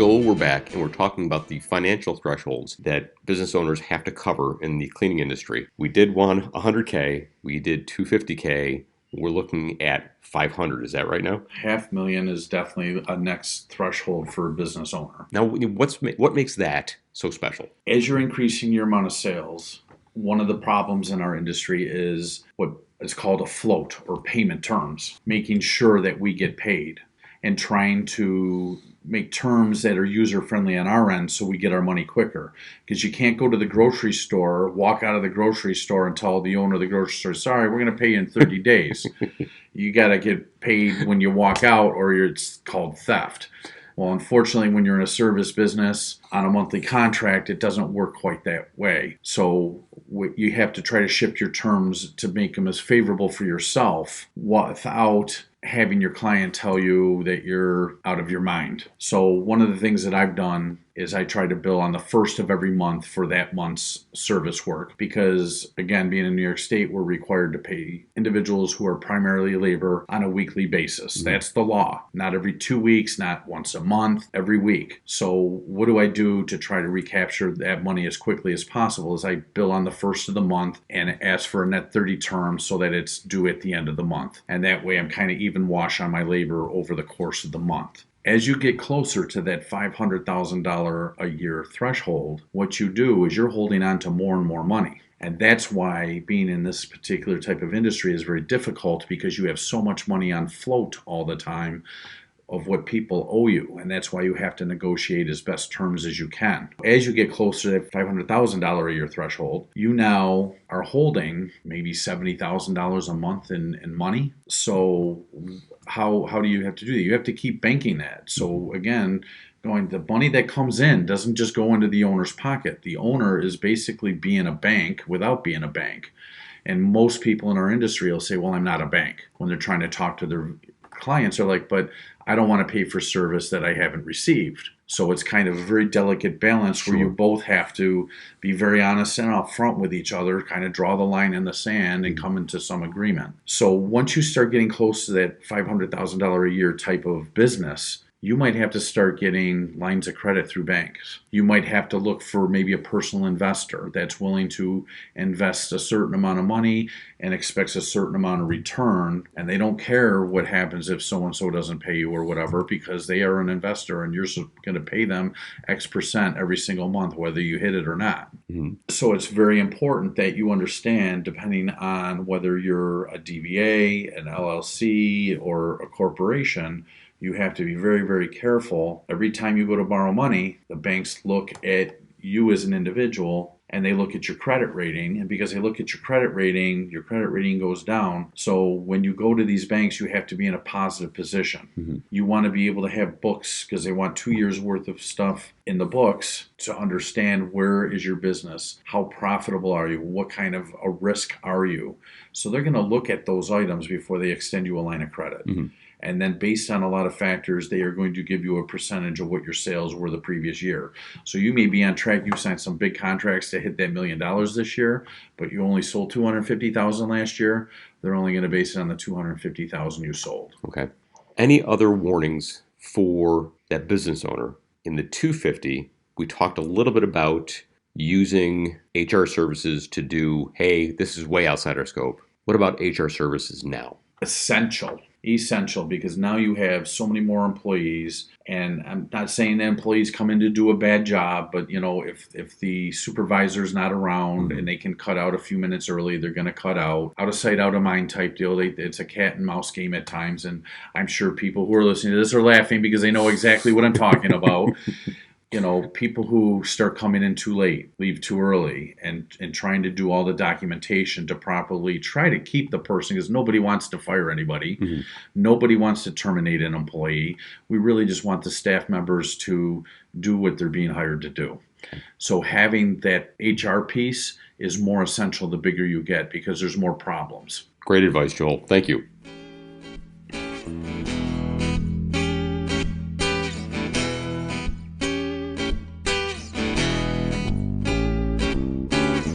Joel, we're back, and we're talking about the financial thresholds that business owners have to cover in the cleaning industry. We did 100K, we did 250K, we're looking at 500. Is that right now? $500,000 is definitely a next threshold for a business owner. Now, what makes that so special? As you're increasing your amount of sales, one of the problems in our industry is what is called a float or payment terms, making sure that we get paid and trying to make terms that are user friendly on our end so we get our money quicker. Because you can't go to the grocery store, walk out of the grocery store and tell the owner of the grocery store, sorry, we're going to pay you in 30 days. You got to get paid when you walk out or it's called theft. Well, unfortunately, when you're in a service business on a monthly contract, it doesn't work quite that way. So you have to try to shift your terms to make them as favorable for yourself without having your client tell you that you're out of your mind. So one of the things that I've done is I try to bill on the first of every month for that month's service work because, again, being in New York State, we're required to pay individuals who are primarily labor on a weekly basis. Mm-hmm. That's the law. Not every 2 weeks, not once a month, every week. So what do I do to try to recapture that money as quickly as possible is I bill on the first of the month and ask for a net 30 term so that it's due at the end of the month. And that way I'm kind of even wash on my labor over the course of the month. As you get closer to that $500,000 a year threshold, what you do is you're holding on to more and more money. And that's why being in this particular type of industry is very difficult because you have so much money on float all the time of what people owe you. And that's why you have to negotiate as best terms as you can. As you get closer to that $500,000 a year threshold, you now are holding maybe $70,000 a month in money. So how do you have to do that? You have to keep banking that. So again, the money that comes in doesn't just go into the owner's pocket. The owner is basically being a bank without being a bank. And most people in our industry will say, well, I'm not a bank. When they're trying to talk to their clients, are like, but I don't want to pay for service that I haven't received. So it's kind of a very delicate balance where you both have to be very honest and upfront with each other, kind of draw the line in the sand and come into some agreement. So once you start getting close to that $500,000 a year type of business, you might have to start getting lines of credit through banks. You might have to look for maybe a personal investor that's willing to invest a certain amount of money and expects a certain amount of return. And they don't care what happens if so-and-so doesn't pay you or whatever, because they are an investor and you're going to pay them X percent every single month, whether you hit it or not. Mm-hmm. So it's very important that you understand, depending on whether you're a DBA, an LLC, or a corporation, you have to be very, very careful. Every time you go to borrow money, the banks look at you as an individual and they look at your credit rating. And because they look at your credit rating goes down. So when you go to these banks, you have to be in a positive position. Mm-hmm. You want to be able to have books because they want 2 years worth of stuff in the books to understand where is your business, how profitable are you, what kind of a risk are you. So they're going to look at those items before they extend you a line of credit. Mm-hmm. And then based on a lot of factors, they are going to give you a percentage of what your sales were the previous year. So you may be on track. You signed some big contracts to hit that $1 million this year, but you only sold $250,000 last year. They're only going to base it on the $250,000 you sold. Okay. Any other warnings for that business owner? In the 250, we talked a little bit about using HR services to do, hey, this is way outside our scope. What about HR services now? Essential, because now you have so many more employees, and I'm not saying that employees come in to do a bad job, but if the supervisor's not around and they can cut out a few minutes early, they're going to cut out of sight, out of mind type deal. It's a cat and mouse game at times, and I'm sure people who are listening to this are laughing because they know exactly what I'm talking about. People who start coming in too late, leave too early, and trying to do all the documentation to properly try to keep the person, because nobody wants to fire anybody. Mm-hmm. Nobody wants to terminate an employee. We really just want the staff members to do what they're being hired to do. Okay. So having that HR piece is more essential the bigger you get because there's more problems. Great advice, Joel. Thank you.